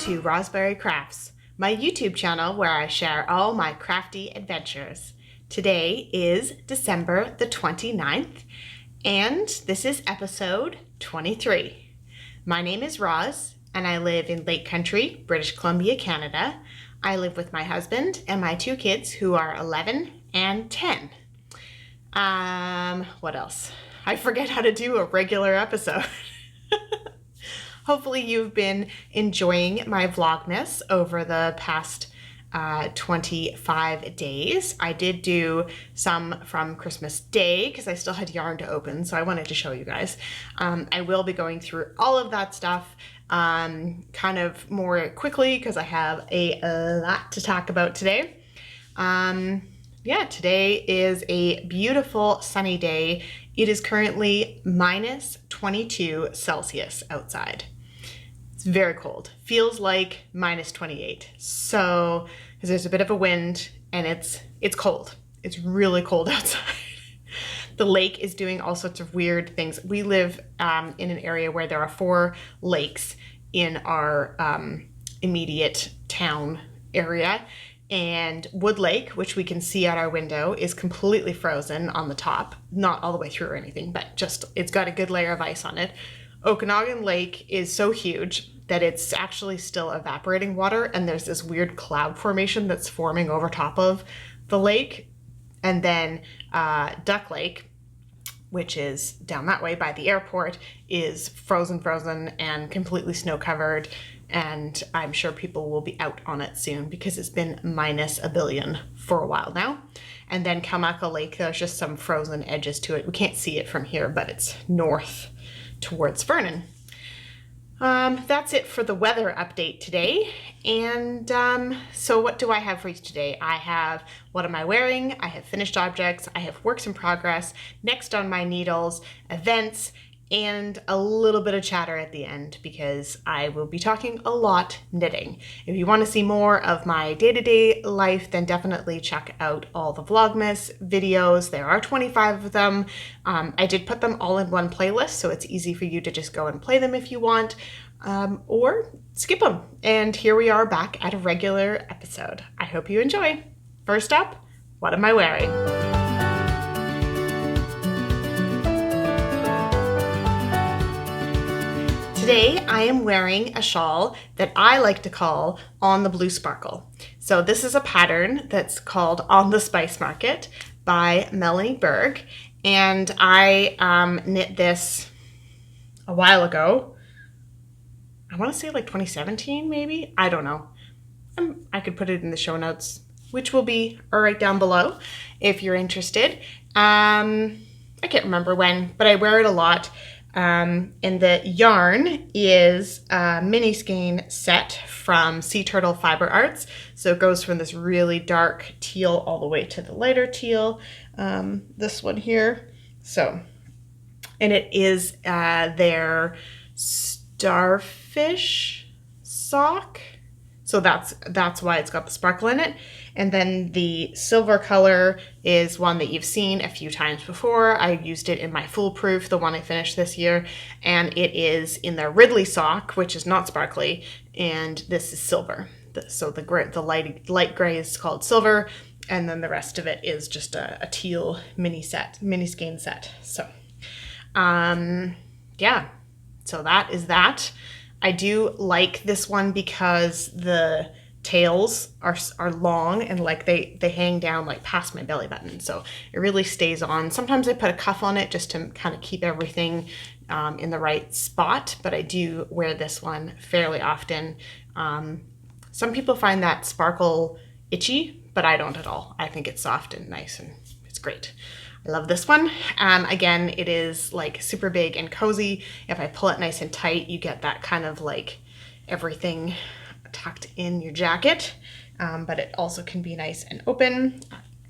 to Rosberry Crafts, my YouTube channel where I share all my crafty adventures. Today is December the 29th, and this is episode 23. My name is Roz, and I live in Lake Country, British Columbia, Canada. I live with my husband and my two kids who are 11 and 10. What else? I forget how to do a regular episode. Hopefully you've been enjoying my Vlogmas over the past 25 days. I did do some from Christmas Day because I still had yarn to open, so I wanted to show you guys. I will be going through all of that stuff kind of more quickly because I have a lot to talk about today. Today is a beautiful sunny day. It is currently minus 22 Celsius outside. It's very cold. Feels like minus 28. So, because there's a bit of a wind and it's cold. It's really cold outside. The lake is doing all sorts of weird things. We live in an area where there are 4 lakes in our immediate town area. And Wood Lake, which we can see out our window, is completely frozen on the top. Not all the way through or anything, but just it's got a good layer of ice on it. Okanagan Lake is so huge that it's actually still evaporating water, and there's this weird cloud formation that's forming over top of the lake. And then Duck Lake, which is down that way by the airport, is frozen and completely snow covered. And I'm sure people will be out on it soon because it's been minus a billion for a while now. And then Kalmaka Lake, there's just some frozen edges to it. We can't see it from here, but it's north towards Vernon. That's it for the weather update today. And so what do I have for you today? I have what am I wearing? I have finished objects. I have works in progress, next on my needles, events, and a little bit of chatter at the end because I will be talking a lot knitting. If you want to see more of my day-to-day life, then definitely check out all the Vlogmas videos. There are 25 of them. I did put them all in one playlist, so it's easy for you to just go and play them if you want, or skip them. And here we are back at a regular episode. I hope you enjoy. First up, what am I wearing? Today I am wearing a shawl that I like to call On the Blue Sparkle. So this is a pattern that's called On the Spice Market by Melanie Berg, and I knit this a while ago. I want to say like 2017 maybe? I don't know. I could put it in the show notes, which will be right down below if you're interested. I can't remember when, but I wear it a lot. And the yarn is a mini skein set from Sea Turtle Fiber Arts. So it goes from this really dark teal all the way to the lighter teal, this one here. So, and it is their starfish sock. So that's why it's got the sparkle in it. And then the silver color is one that you've seen a few times before. I used it in my Foolproof, the one I finished this year. And it is in the Ridley sock, which is not sparkly. And this is silver. So the light gray is called silver. And then the rest of it is just a teal mini skein set. So, yeah. So that is that. I do like this one because the tails are long and like they hang down like past my belly button, so it really stays on. Sometimes I put a cuff on it just to kind of keep everything in the right spot, but I do wear this one fairly often. Some people find that sparkle itchy, but I don't at all. I think it's soft and nice and it's great. I love this one. Again, it is like super big and cozy. If I pull it nice and tight, you get that kind of like everything tucked in your jacket, but it also can be nice and open.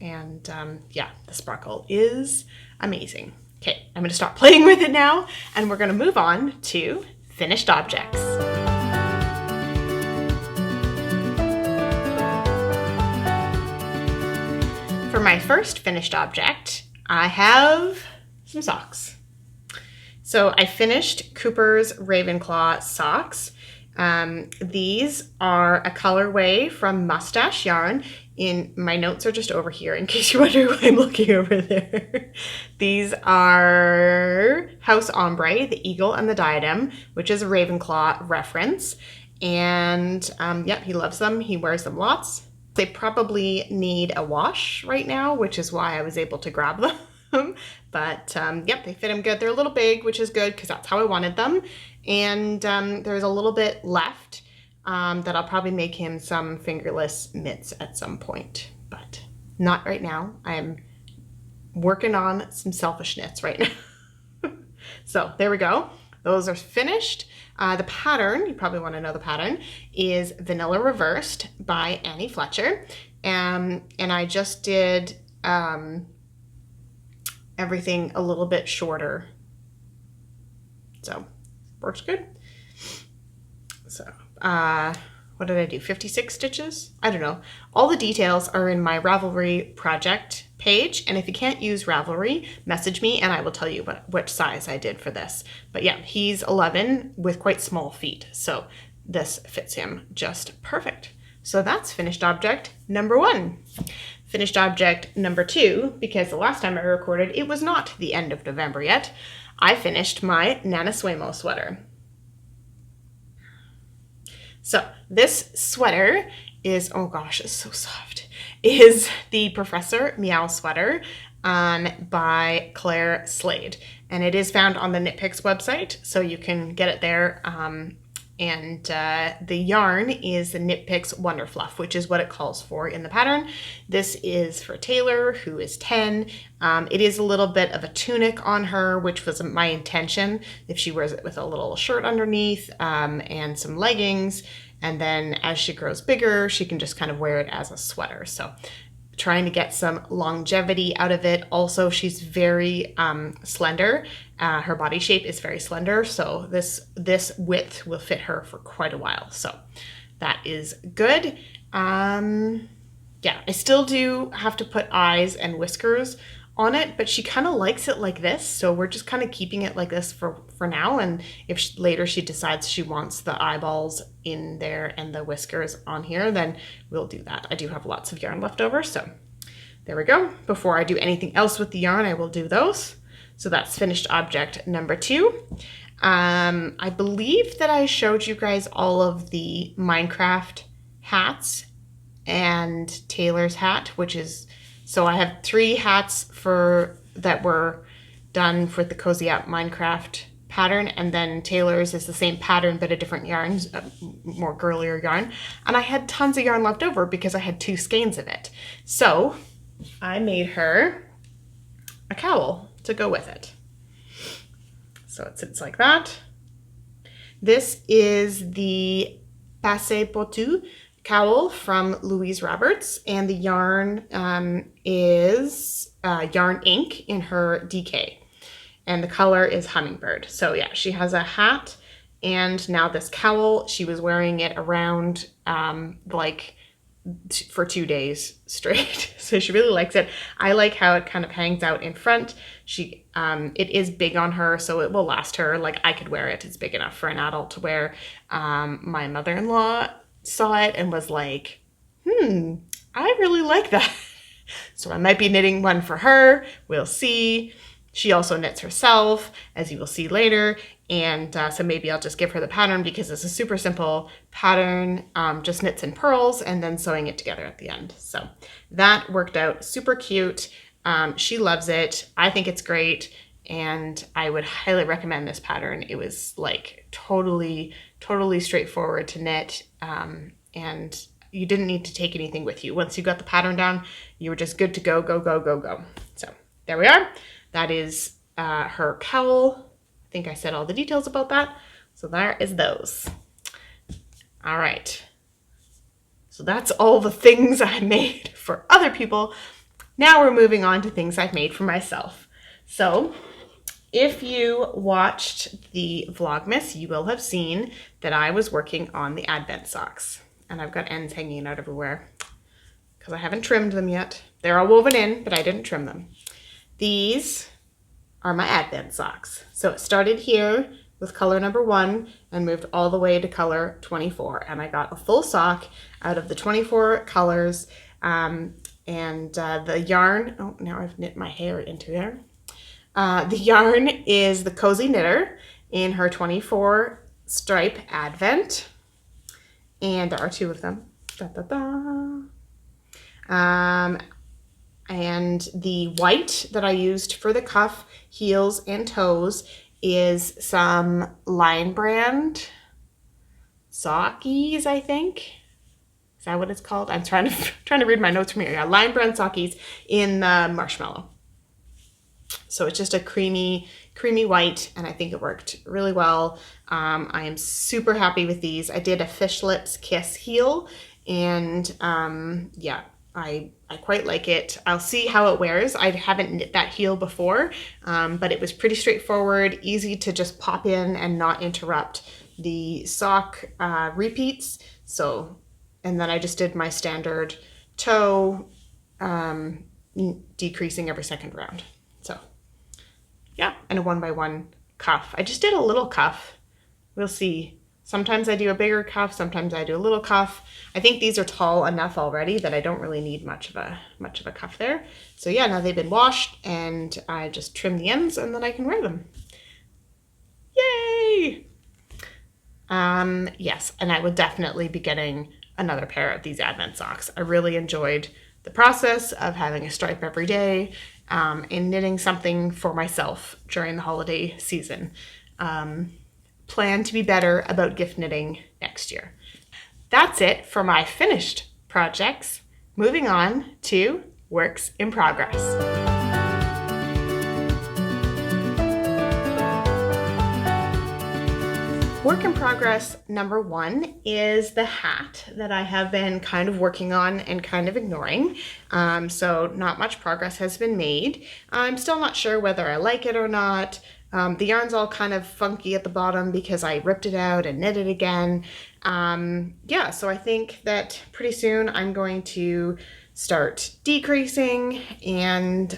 And yeah, the sparkle is amazing. Okay, I'm gonna stop playing with it now, and we're gonna move on to finished objects. For my first finished object, I have some socks. So I finished Cooper's Ravenclaw socks. These are a colorway from Mustache Yarn. In my notes are just over here in case you wonder why I'm looking over there. These are House Ombre, the Eagle and the Diadem, which is a Ravenclaw reference. And yep, he loves them. He wears them lots. They probably need a wash right now, which is why I was able to grab them. But yep, they fit him good. They're a little big, which is good because that's how I wanted them. And there's a little bit left that I'll probably make him some fingerless mitts at some point, but not right now. I'm working on some selfish knits right now. So there we go. Those are finished. The pattern, you probably want to know the pattern, is Vanilla Reversed by Annie Fletcher. And I just did everything a little bit shorter. So works good. So what did I do? 56 stitches? I don't know. All the details are in my Ravelry project page. And if you can't use Ravelry, message me and I will tell you which size I did for this. But yeah, he's 11 with quite small feet. So this fits him just perfect. So that's finished object number 1. Finished object number 2, because the last time I recorded, it was not the end of November yet. I finished my Nana Suemo sweater. So this sweater is, oh gosh, it's so soft, is the Professor Meow sweater by Claire Slade. And it is found on the Knit Picks website, so you can get it there. And the yarn is the Knit Picks Wonder Fluff, which is what it calls for in the pattern. This is for Taylor, who is 10. It is a little bit of a tunic on her, which was my intention, if she wears it with a little shirt underneath and some leggings. And then as she grows bigger, she can just kind of wear it as a sweater. So trying to get some longevity out of it. Also, she's very slender. Her body shape is very slender, so this width will fit her for quite a while. So that is good. Yeah, I still do have to put eyes and whiskers on it, but she kind of likes it like this, so we're just kind of keeping it like this for now. And if later she decides she wants the eyeballs in there and the whiskers on here, then we'll do that. I do have lots of yarn left over, so there we go. Before I do anything else with the yarn, I will do those. So that's finished object number 2. I believe that I showed you guys all of the Minecraft hats and Taylor's hat, which is, so I have 3 hats that were done for the Cozy Up Minecraft pattern, and then Taylor's is the same pattern but a different yarn, more girlier yarn. And I had tons of yarn left over because I had 2 skeins of it. So I made her a cowl to go with it. So it sits like that. This is the Passe Potu cowl from Louise Roberts, and the yarn is Yarn Ink in her DK, and the color is Hummingbird. So yeah, she has a hat and now this cowl. She was wearing it around for 2 days straight. So she really likes it. I like how it kind of hangs out in front. It is big on her, so it will last her. Like, I could wear it. It's big enough for an adult to wear. My mother-in-law saw it and was like, I really like that. So I might be knitting one for her. We'll see. She also knits herself, as you will see later. And so maybe I'll just give her the pattern because it's a super simple pattern, just knits and purls and then sewing it together at the end. So that worked out super cute. She loves it. I think it's great. And I would highly recommend this pattern. It was like totally straightforward to knit. And you didn't need to take anything with you. Once you got the pattern down, you were just good to go, go. So there we are. That is her cowl. I think I said all the details about that. So there is those. All right. So that's all the things I made for other people. Now we're moving on to things I've made for myself. So if you watched the Vlogmas, you will have seen that I was working on the Advent socks. And I've got ends hanging out everywhere because I haven't trimmed them yet. They're all woven in, but I didn't trim them. These are my Advent socks. So it started here with color number 1 and moved all the way to color 24. And I got a full sock out of the 24 colors. The yarn, oh, now I've knit my hair into there. The yarn is the Cozy Knitter in her 24 stripe Advent. And there are 2 of them. Da, da, da. And the white that I used for the cuff, heels, and toes is some Lion Brand sockies, I think. Is that what it's called? I'm trying to read my notes from here. Yeah, Lion Brand sockies in the marshmallow. So it's just a creamy white, and I think it worked really well. I am super happy with these. I did a Fish Lips Kiss heel, and yeah, I quite like it. I'll see how it wears. I haven't knit that heel before, but it was pretty straightforward, easy to just pop in and not interrupt the sock repeats. So, and then I just did my standard toe, decreasing every second round. So yeah, and a 1x1 cuff. I just did a little cuff. We'll see. Sometimes I do a bigger cuff, sometimes I do a little cuff. I think these are tall enough already that I don't really need much of a cuff there. So yeah, now they've been washed and I just trim the ends and then I can wear them. Yay! Yes, and I would definitely be getting another pair of these Advent socks. I really enjoyed the process of having a stripe every day and knitting something for myself during the holiday season. Plan to be better about gift knitting next year. That's it for my finished projects. Moving on to works in progress. Work in progress number 1 is the hat that I have been kind of working on and kind of ignoring. So not much progress has been made. I'm still not sure whether I like it or not. The yarn's all kind of funky at the bottom because I ripped it out and knit it again. Yeah, so I think that pretty soon I'm going to start decreasing and,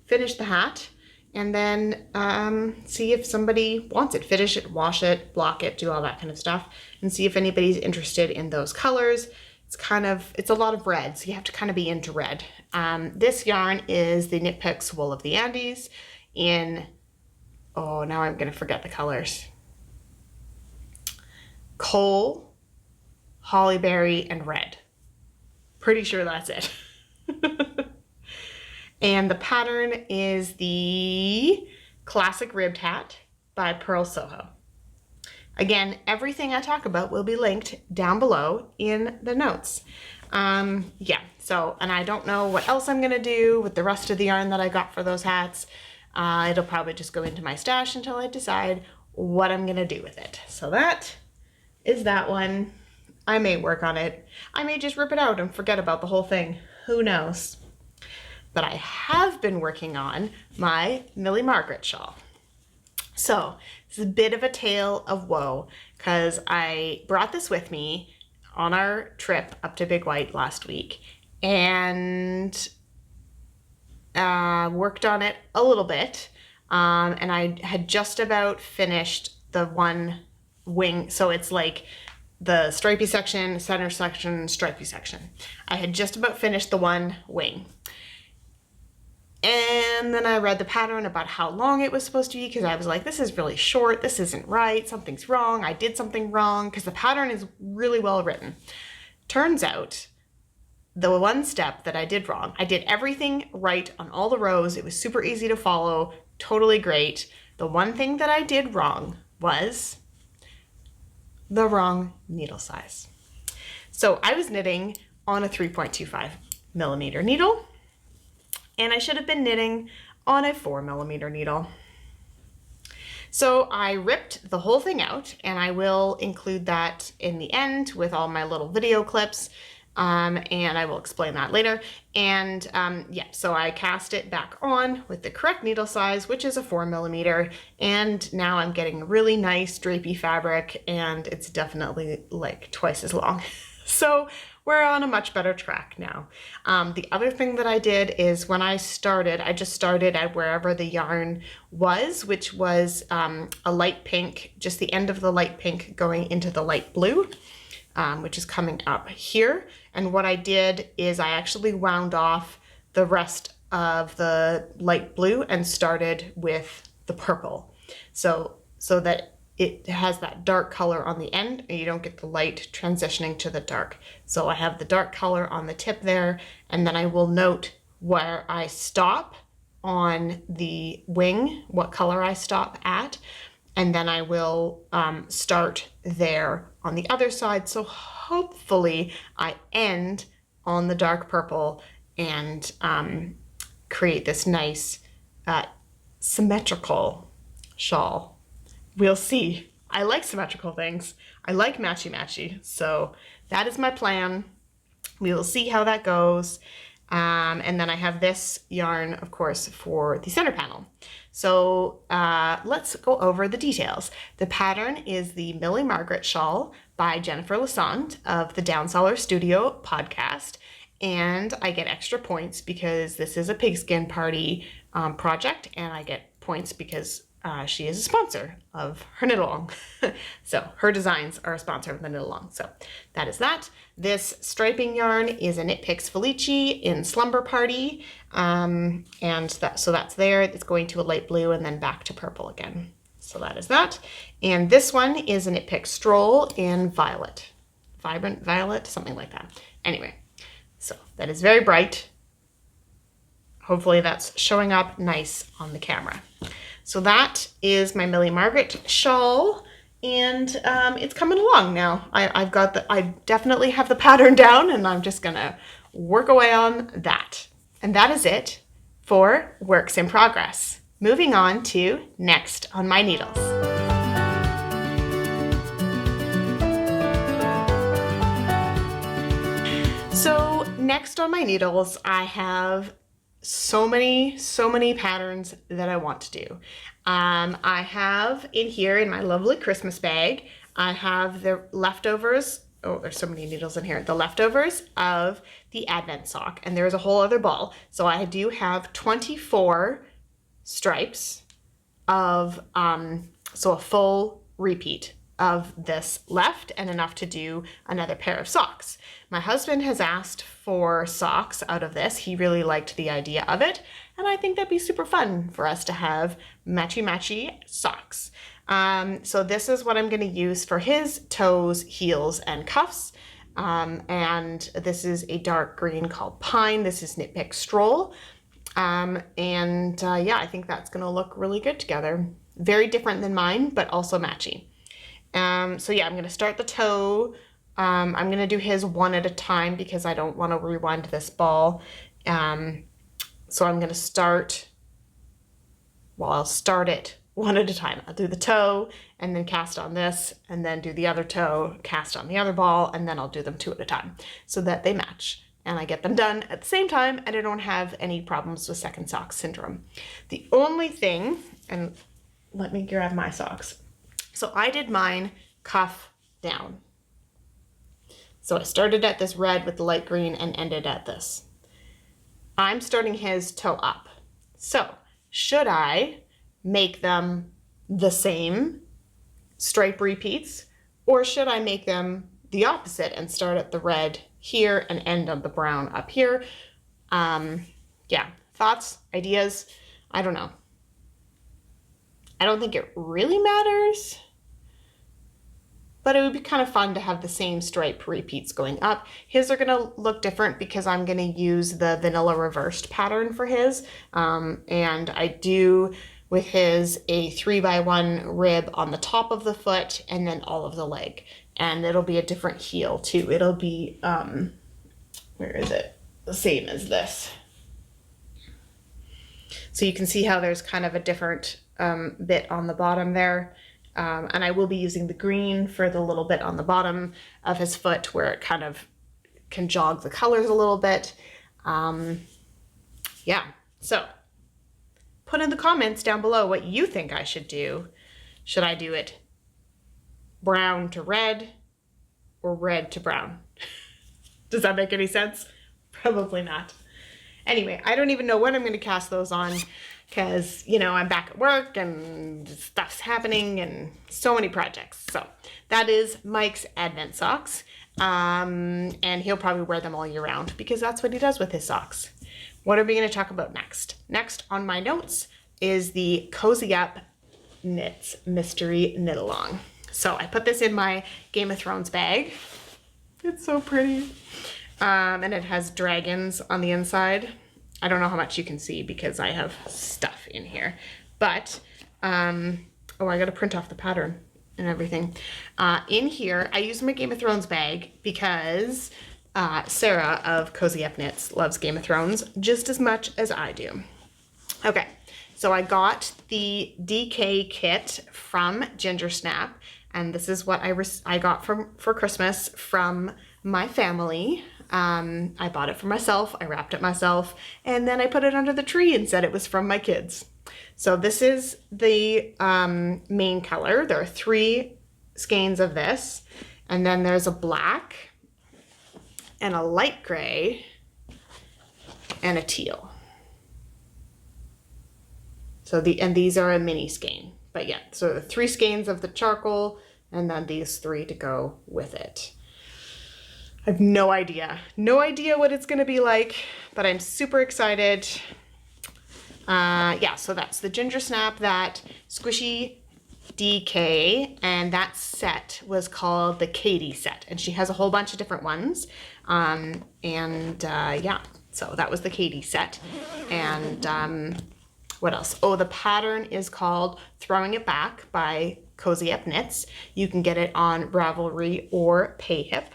finish the hat. And then see if somebody wants it. Finish it, wash it, block it, do all that kind of stuff, and see if anybody's interested in those colors. It's a lot of red, so you have to kind of be into red. This yarn is the Knit Picks Wool of the Andes in, oh, now I'm gonna forget the colors. Coal, hollyberry, and red. Pretty sure that's it. And the pattern is the Classic Ribbed Hat by Pearl Soho. Again, everything I talk about will be linked down below in the notes. Yeah, so, and I don't know what else I'm gonna do with the rest of the yarn that I got for those hats. It'll probably just go into my stash until I decide what I'm gonna do with it. So that is that one. I may work on it. I may just rip it out and forget about the whole thing. Who knows? But I have been working on my Millie Margaret shawl. So this is a bit of a tale of woe because I brought this with me on our trip up to Big White last week and worked on it a little bit. And I had just about finished the one wing. So it's like the stripy section, center section, stripy section. I had just about finished the one wing. And then I read the pattern about how long it was supposed to be because I was like, this is really short. This isn't right. Something's wrong. I did something wrong because the pattern is really well written. Turns out the one step that I did wrong, I did everything right on all the rows. It was super easy to follow, totally great. The one thing that I did wrong was the wrong needle size. So I was knitting on a 3.25 millimeter needle. And I should have been knitting on a 4mm needle. So I ripped the whole thing out, and I will include that in the end with all my little video clips, and I will explain that later. And yeah, so I cast it back on with the correct needle size, which is a 4mm, and now I'm getting a really nice drapey fabric, and it's definitely like twice as long. So we're on a much better track now. The other thing that I did is when I started, I just started at wherever the yarn was, which was a light pink, just the end of the light pink going into the light blue, which is coming up here. And what I did is I actually wound off the rest of the light blue and started with the purple. So that it has that dark color on the end and you don't get the light transitioning to the dark. So I have the dark color on the tip there, and then I will note where I stop on the wing, what color I stop at, and then I will start there on the other side. So hopefully I end on the dark purple and create this nice symmetrical shawl. We'll see. I like symmetrical things. I like matchy-matchy. So that is my plan. We will see how that goes. And then I have this yarn, of course, for the center panel. So let's go over the details. The pattern is the Millie Margaret shawl by Jennifer Lassonde of the Downseller Studio podcast. And I get extra points because this is a pigskin party project, and I get points because she is a sponsor of her knit along. So her designs are a sponsor of the knit along. So that is that. This striping yarn is a Knit Picks Felici in Slumber Party. So that's there. It's going to a light blue and then back to purple again. So that is that. And this one is a Knit Picks Stroll in Violet. Vibrant Violet, something like that. Anyway, so that is very bright. Hopefully that's showing up nice on the camera. So that is my Millie Margaret shawl, and it's coming along now. I definitely have the pattern down, and I'm just gonna work away on that. And that is it for Works in Progress. Moving on to Next on My Needles. So next on my needles, I have so many patterns that I want to do. I have in here in my lovely Christmas bag, I have the leftovers. Oh, there's so many needles in here. The leftovers of the Advent sock, and there's a whole other ball. So I do have 24 stripes of, so a full repeat of this left and enough to do another pair of socks. My husband has asked for socks out of this. He really liked the idea of it, and I think that'd be super fun for us to have matchy socks. So this is what I'm going to use for his toes, heels, and cuffs. And this is a dark green called Pine. This is Knit Pick Stroll. Yeah, I think that's going to look really good together. Very different than mine, but also matchy. So yeah, I'm going to start the toe. I'm going to do his one at a time because I don't want to rewind this ball. So I'm going to start, well, I'll start it one at a time. I'll do the toe and then cast on this, and then do the other toe, cast on the other ball, and then I'll do them two at a time so that they match. And I get them done at the same time, and I don't have any problems with second sock syndrome. The only thing, and let me grab my socks. So I did mine cuff down. So I started at this red with the light green and ended at this. I'm starting his toe up. So should I make them the same stripe repeats, or should I make them the opposite and start at the red here and end on the brown up here? Yeah, thoughts, ideas, I don't know. I don't think it really matters, but it would be kind of fun to have the same stripe repeats going up. His are gonna look different because I'm gonna use the vanilla reversed pattern for his. And I do with his a 3x1 rib on the top of the foot and then all of the leg. And it'll be a different heel too. It'll be, where is it? The same as this. So you can see how there's kind of a different bit on the bottom there. And I will be using the green for the little bit on the bottom of his foot where it kind of can jog the colors a little bit. Yeah, so put in the comments down below what you think I should do. Should I do it brown to red or red to brown? Does that make any sense? Probably not. Anyway, I don't even know when I'm going to cast those on because, you know, I'm back at work and stuff's happening and so many projects. So that is Mike's Advent socks. And he'll probably wear them all year round because that's what he does with his socks. What are we going to talk about next? Next on my notes is the Cozy Up Knits Mystery Knit Along. So I put this in my Game of Thrones bag. It's so pretty. And it has dragons on the inside. I don't know how much you can see because I have stuff in here. But, oh, I got to print off the pattern and everything. In here, I use my Game of Thrones bag because Sarah of Cozy Up Knits loves Game of Thrones just as much as I do. Okay, so I got the DK kit from Ginger Snap, and this is what I got for Christmas from my family. I bought it for myself, I wrapped it myself, and then I put it under the tree and said it was from my kids. So this is the main color. There are 3 skeins of this, and then there's a black and a light gray and a teal. So these are a mini skein, but yeah, so the 3 skeins of the charcoal and then these 3 to go with it. I have no idea what it's gonna be like, but I'm super excited. Yeah, so that's the Ginger Snap, that squishy DK, and that set was called the Katie set, and she has a whole bunch of different ones. Yeah, so that was the Katie set. And what else? Oh, the pattern is called Throwing It Back by Cozy Up Knits. You can get it on Ravelry or Payhip.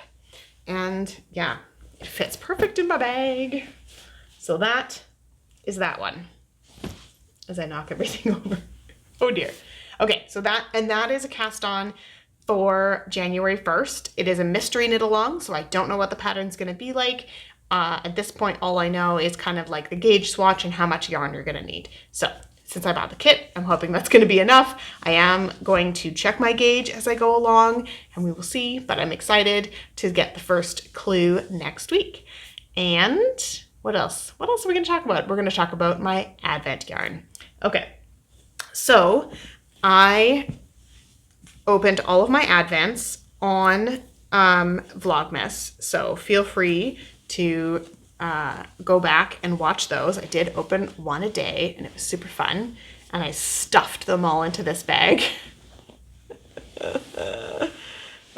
And yeah, it fits perfect in my bag. So that is that one. As I knock everything over. Oh dear. Okay, so that is a cast on for January 1st. It is a mystery knit along, so I don't know what the pattern's gonna be like. At this point, all I know is kind of like the gauge swatch and how much yarn you're gonna need. So since I bought the kit, I'm hoping that's gonna be enough. I am going to check my gauge as I go along and we will see, but I'm excited to get the first clue next week. And what else? What else are we gonna talk about? We're gonna talk about my Advent yarn. Okay, so I opened all of my Advents on Vlogmas, so feel free to go back and watch those. I did open one a day and it was super fun, and I stuffed them all into this bag.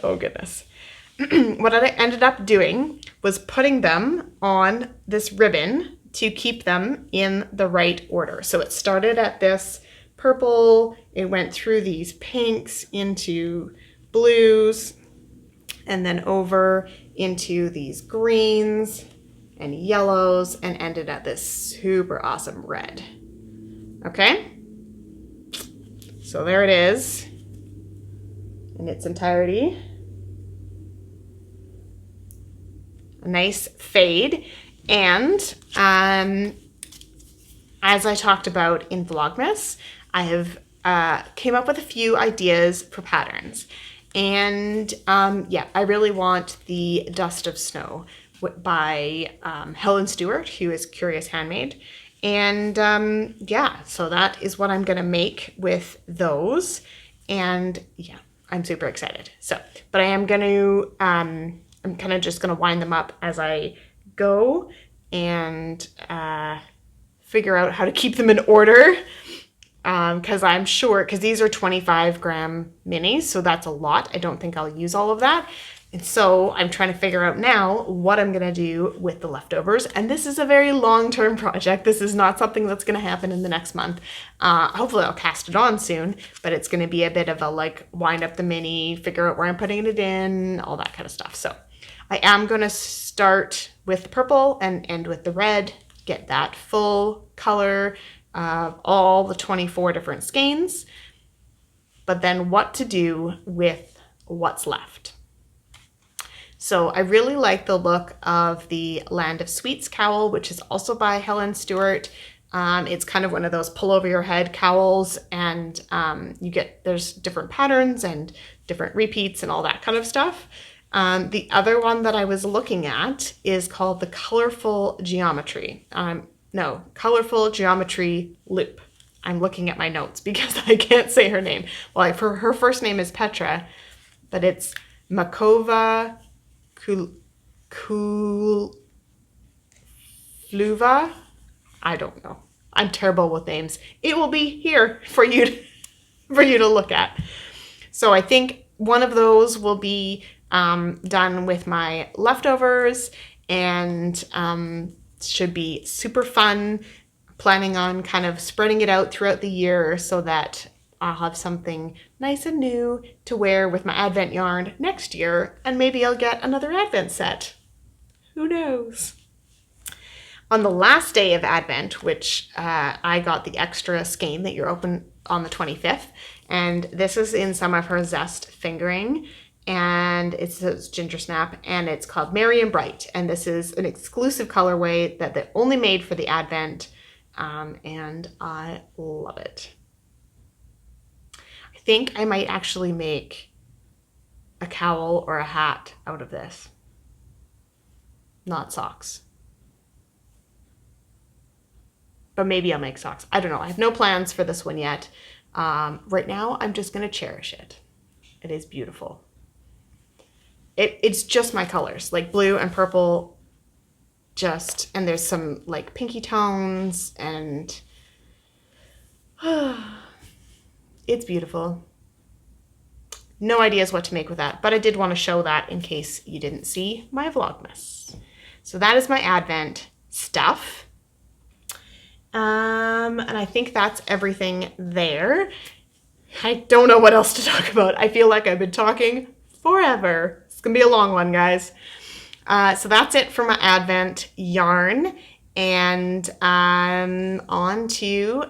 Oh goodness. What I ended up doing was putting them on this ribbon to keep them in the right order. So it started at this purple, it went through these pinks into blues, and then over into these greens and yellows, and ended at this super awesome red. Okay, so there it is in its entirety. A nice fade. And as I talked about in Vlogmas, I have came up with a few ideas for patterns. And yeah, I really want the Dust of Snow by Helen Stewart, who is Curious Handmade. And yeah, so that is what I'm gonna make with those. And yeah, I'm super excited. So, but I am gonna, I'm kind of just gonna wind them up as I go and figure out how to keep them in order. Because I'm sure, because these are 25 gram minis, so that's a lot. I don't think I'll use all of that. And so I'm trying to figure out now what I'm gonna do with the leftovers. And this is a very long-term project. This is not something that's gonna happen in the next month. Hopefully I'll cast it on soon, but it's gonna be a bit of a like wind up the mini, figure out where I'm putting it in, all that kind of stuff. So I am gonna start with the purple and end with the red, get that full color of all the 24 different skeins, but then what to do with what's left. So I really like the look of the Land of Sweets cowl, which is also by Helen Stewart. It's kind of one of those pull over your head cowls, and there's different patterns and different repeats and all that kind of stuff. The other one that I was looking at is called the Colorful Geometry. No, Colorful Geometry Loop. I'm looking at my notes because I can't say her name. Well, her first name is Petra, but it's Makova Fluva. I don't know. I'm terrible with names. It will be here for you to look at. So I think one of those will be done with my leftovers, and should be super fun. Planning on kind of spreading it out throughout the year so that I'll have something nice and new to wear with my Advent yarn next year, and maybe I'll get another Advent set. Who knows? On the last day of Advent, which I got the extra skein that you're open on the 25th, and this is in some of her Zest fingering, and it says Ginger Snap, and it's called Merry and Bright, and this is an exclusive colorway that they only made for the Advent, and I love it. I think I might actually make a cowl or a hat out of this, not socks. But maybe I'll make socks. I don't know. I have no plans for this one yet. Right now, I'm just going to cherish it. It is beautiful. It's just my colors, like blue and purple, and there's some like pinky tones, and it's beautiful. No ideas what to make with that, but I did want to show that in case you didn't see my Vlogmas. So that is my Advent stuff. And I think that's everything there. I don't know what else to talk about. I feel like I've been talking forever. It's gonna be a long one, guys. So that's it for my Advent yarn. And on to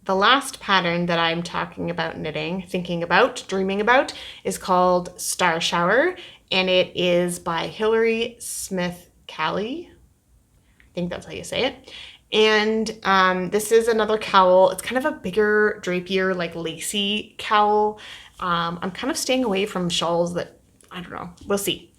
the last pattern that I'm talking about knitting, thinking about, dreaming about, is called Star Shower. And it is by Hilary Smith Calley. I think that's how you say it. And this is another cowl. It's kind of a bigger, drapier, like lacy cowl. I'm kind of staying away from shawls that, I don't know, we'll see.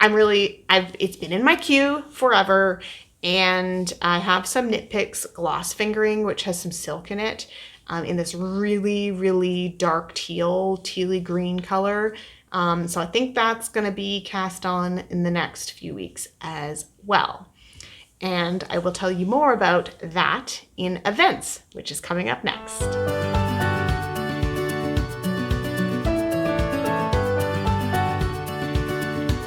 It's been in my queue forever, and I have some Knit Picks gloss fingering, which has some silk in it, in this really, really dark tealy green color. So I think that's gonna be cast on in the next few weeks as well. And I will tell you more about that in events, which is coming up next.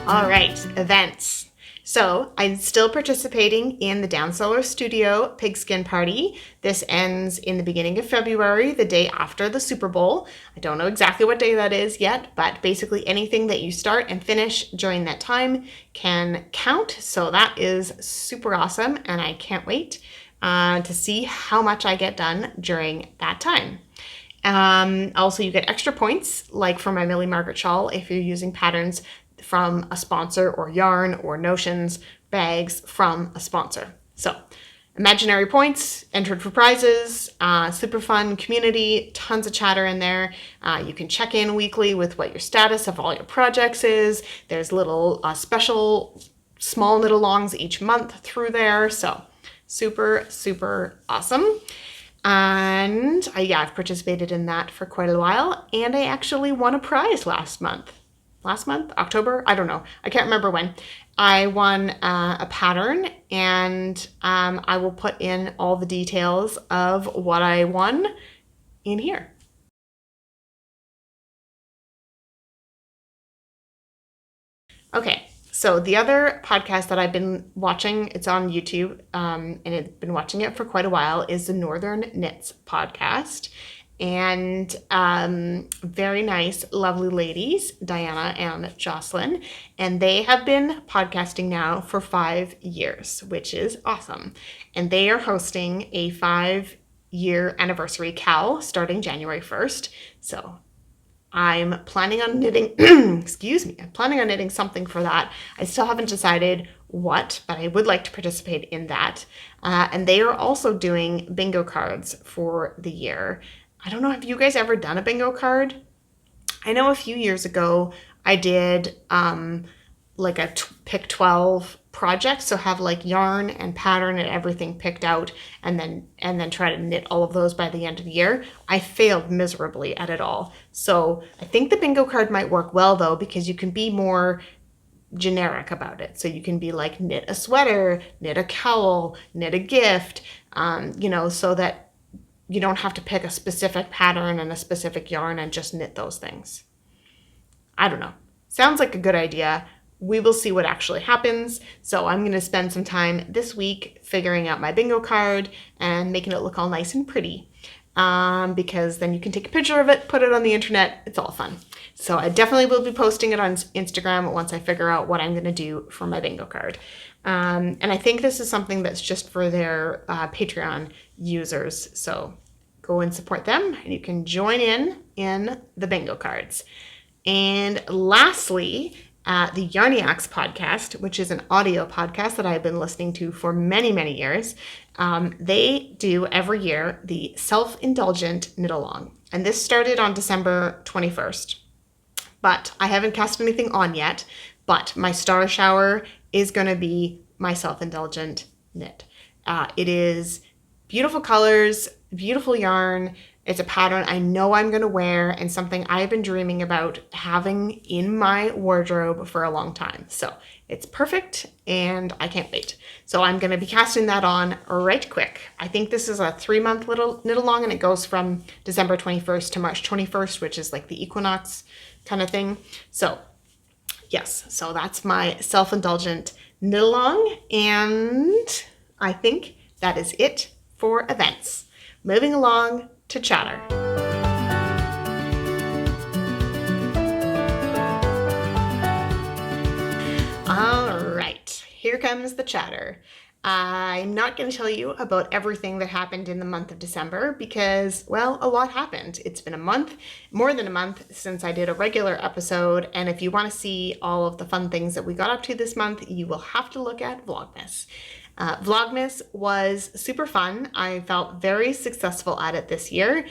All right, events. So I'm still participating in the Downseller Studio Pigskin Party. This ends in the beginning of February, the day after the Super Bowl. I don't know exactly what day that is yet, but basically anything that you start and finish during that time can count. So that is super awesome, and I can't wait to see how much I get done during that time. Also, you get extra points, like for my Millie Margaret shawl, if you're using patterns from a sponsor, or yarn or notions bags from a sponsor. So imaginary points, entered for prizes, super fun community, tons of chatter in there. You can check in weekly with what your status of all your projects is. There's little special small knit alongs each month through there. So super, super awesome. And I've participated in that for quite a while, and I actually won a prize last month, October, I don't know. I can't remember when. I won a pattern, and I will put in all the details of what I won in here. Okay, so the other podcast that I've been watching, it's on YouTube, and I've been watching it for quite a while, is the Northern Knits podcast. And very nice, lovely ladies, Diana and Jocelyn, and they have been podcasting now for 5 years, which is awesome. And they are hosting a 5-year anniversary cowl starting January 1st. So I'm planning on knitting, I'm planning on knitting something for that. I still haven't decided what, but I would like to participate in that. And they are also doing bingo cards for the year. I don't know, have you guys ever done a bingo card? I know a few years ago I did like a pick 12 project, so have like yarn and pattern and everything picked out, and then try to knit all of those by the end of the year. I failed miserably at it all. So I think the bingo card might work well though, because you can be more generic about it. So you can be like, knit a sweater, knit a cowl, knit a gift, so that you don't have to pick a specific pattern and a specific yarn and just knit those things. I don't know. Sounds like a good idea. We will see what actually happens. So I'm going to spend some time this week figuring out my bingo card and making it look all nice and pretty. Because then you can take a picture of it, put it on the internet. It's all fun. So I definitely will be posting it on Instagram once I figure out what I'm going to do for my bingo card. And I think this is something that's just for their Patreon users. So go and support them, and you can join in the bingo cards. And lastly, the Yarniacs podcast, which is an audio podcast that I've been listening to for many, many years. They do every year the self-indulgent knit along. And this started on December 21st. But I haven't cast anything on yet. But my star shower is going to be my self-indulgent knit. It is beautiful colors, beautiful yarn. It's a pattern I know I'm going to wear and something I've been dreaming about having in my wardrobe for a long time. So it's perfect and I can't wait. So I'm going to be casting that on right quick. I think this is a 3-month little knit along, and it goes from December 21st to March 21st, which is like the equinox kind of thing. So yes, so that's my self-indulgent knit along, and I think that is it for events. Moving along to chatter. All right, here comes the chatter. I'm not going to tell you about everything that happened in the month of December because, well, a lot happened. It's been a month, more than a month, since I did a regular episode, and if you want to see all of the fun things that we got up to this month, you will have to look at Vlogmas. Vlogmas was super fun. I felt very successful at it this year,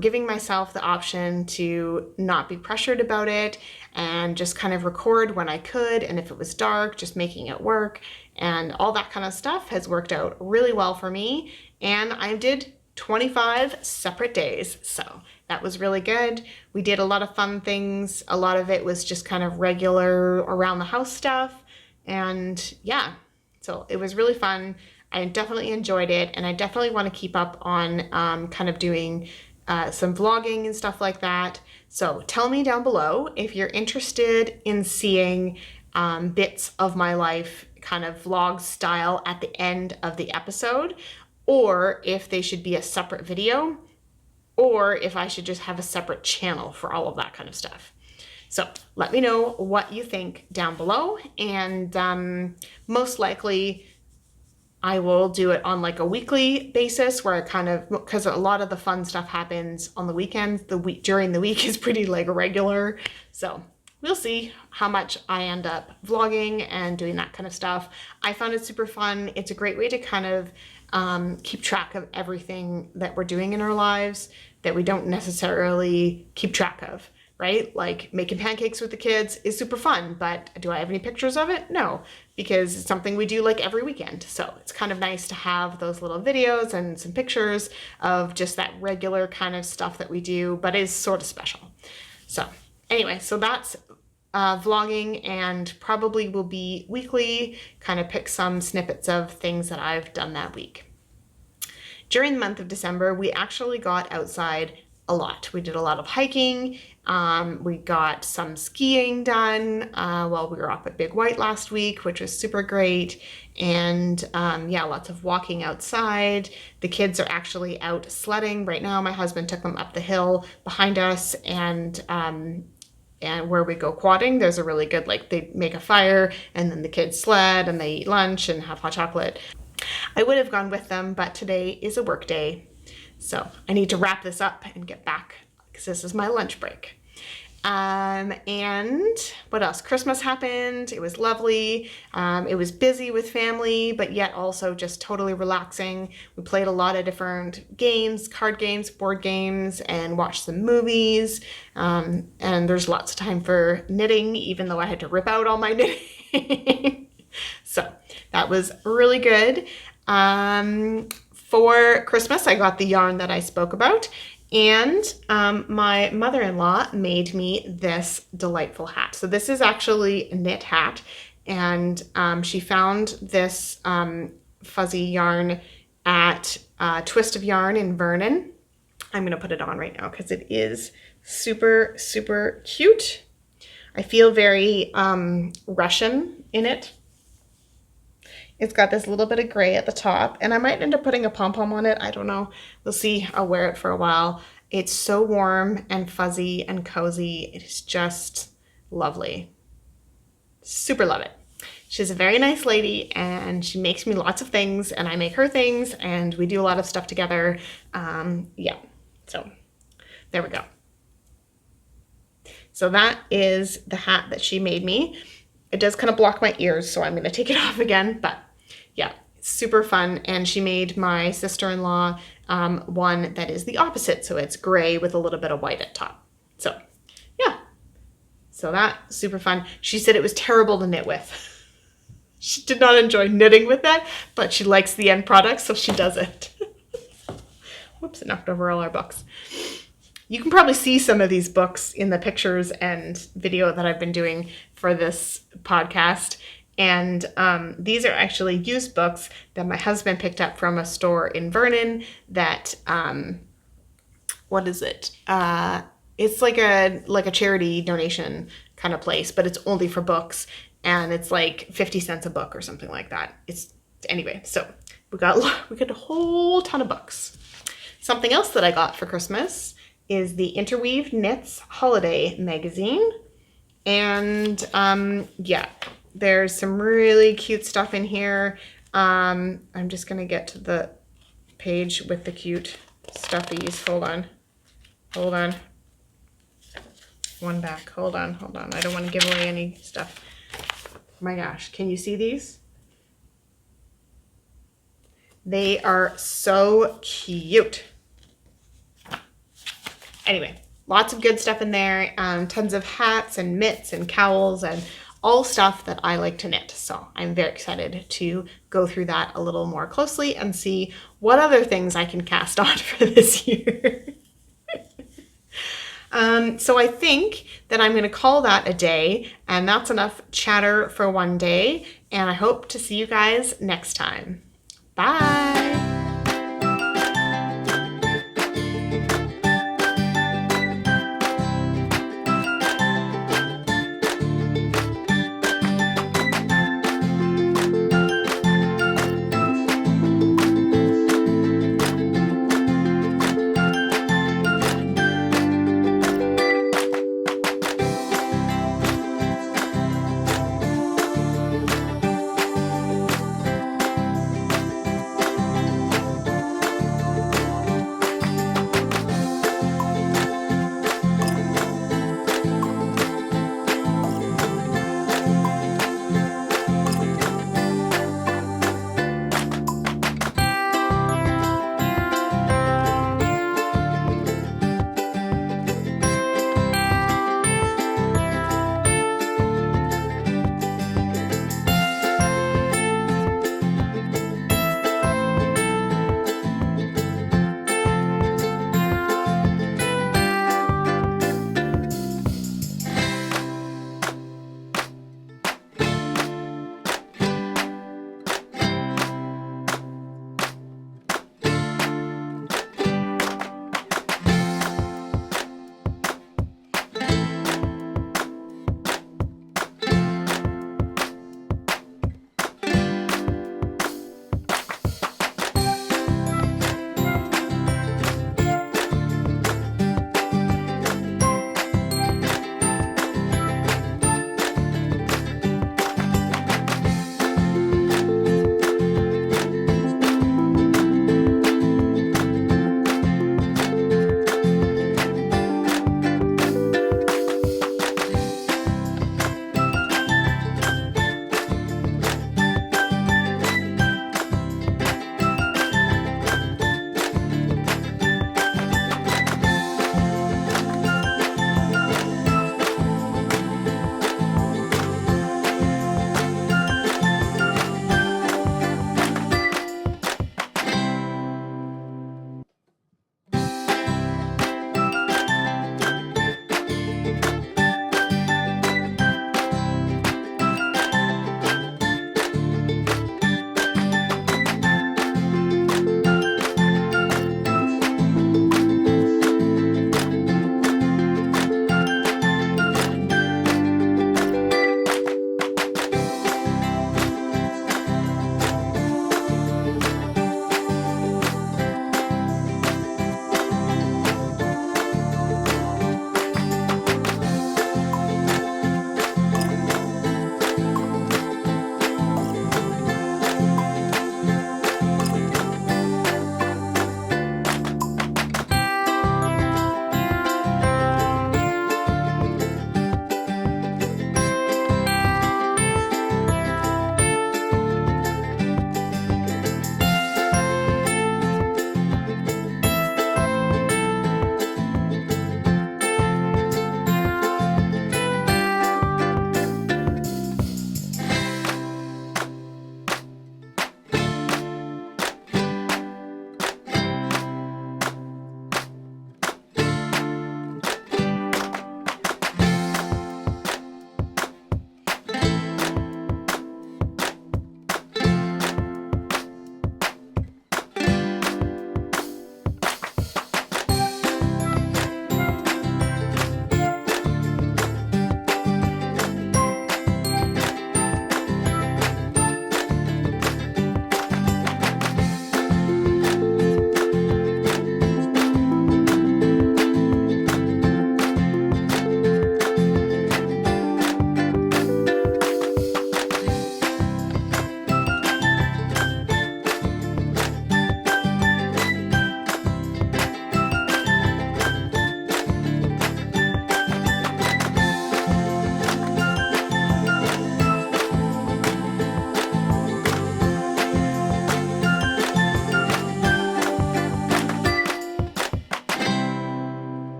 giving myself the option to not be pressured about it and just kind of record when I could, and if it was dark, just making it work, and all that kind of stuff has worked out really well for me. And I did 25 separate days, so that was really good. We did a lot of fun things. A lot of it was just kind of regular around the house stuff, and yeah. So it was really fun. I definitely enjoyed it, and I definitely want to keep up on kind of doing some vlogging and stuff like that. So tell me down below if you're interested in seeing bits of my life, kind of vlog style at the end of the episode, or if they should be a separate video, or if I should just have a separate channel for all of that kind of stuff. So let me know what you think down below, and most likely I will do it on like a weekly basis where I kind of, because a lot of the fun stuff happens on the weekends. During the week is pretty like regular. So we'll see how much I end up vlogging and doing that kind of stuff. I found it super fun. It's a great way to kind of keep track of everything that we're doing in our lives that we don't necessarily keep track of. Right? Like making pancakes with the kids is super fun, but do I have any pictures of it? No, because it's something we do like every weekend. So it's kind of nice to have those little videos and some pictures of just that regular kind of stuff that we do, but is sort of special. So anyway, so that's vlogging, and probably will be weekly, kind of pick some snippets of things that I've done that week. During the month of December, we actually got outside a lot. We did a lot of hiking. We got some skiing done while we were up at Big White last week, which was super great. And yeah, lots of walking outside. The kids are actually out sledding right now. My husband took them up the hill behind us, and where we go quadding, there's a really good, like, they make a fire and then the kids sled and they eat lunch and have hot chocolate. I would have gone with them, but today is a work day. So I need to wrap this up and get back because this is my lunch break. And what else? Christmas happened. It was lovely. It was busy with family, but yet also just totally relaxing. We played a lot of different games, card games, board games, and watched some movies. And there's lots of time for knitting, even though I had to rip out all my knitting. So that was really good. For Christmas, I got the yarn that I spoke about. And my mother-in-law made me this delightful hat. So this is actually a knit hat. And she found this fuzzy yarn at Twist of Yarn in Vernon. I'm going to put it on right now because it is super, super cute. I feel very Russian in it. It's got this little bit of gray at the top, and I might end up putting a pom-pom on it. I don't know. We'll see. I'll wear it for a while. It's so warm and fuzzy and cozy. It is just lovely. Super love it. She's a very nice lady, and she makes me lots of things, and I make her things, and we do a lot of stuff together. Yeah, so there we go. So that is the hat that she made me. It does kind of block my ears, so I'm going to take it off again, but yeah, it's super fun. And she made my sister-in-law one that is the opposite, so it's gray with a little bit of white at top. So yeah, so that's super fun. She said it was terrible to knit with. She did not enjoy knitting with that, but she likes the end product, so she does it. Whoops, it knocked over all our books. You can probably see some of these books in the pictures and video that I've been doing for this podcast. And these are actually used books that my husband picked up from a store in Vernon that, what is it? It's like a charity donation kind of place, but it's only for books. And it's like 50 cents a book or something like that. Anyway, so we got a whole ton of books. Something else that I got for Christmas is the Interweave Knits Holiday Magazine. And yeah, there's some really cute stuff in here. I'm just gonna get to the page with the cute stuffies. Hold on. One back, hold on. I don't wanna give away any stuff. Oh my gosh, can you see these? They are so cute. Anyway, lots of good stuff in there, tons of hats and mitts and cowls and all stuff that I like to knit. So I'm very excited to go through that a little more closely and see what other things I can cast on for this year. So I think that I'm going to call that a day, and that's enough chatter for one day, and I hope to see you guys next time. Bye!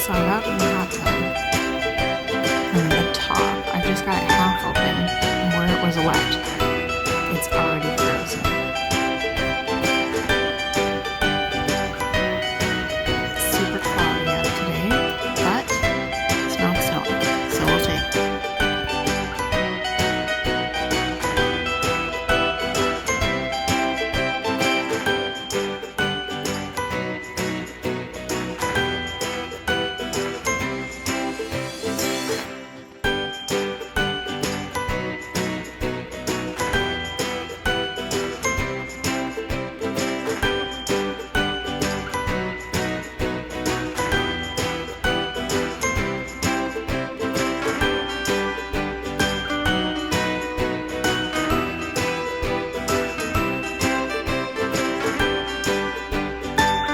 inside in the hot tub. And the top, I just got it half open where it was wet.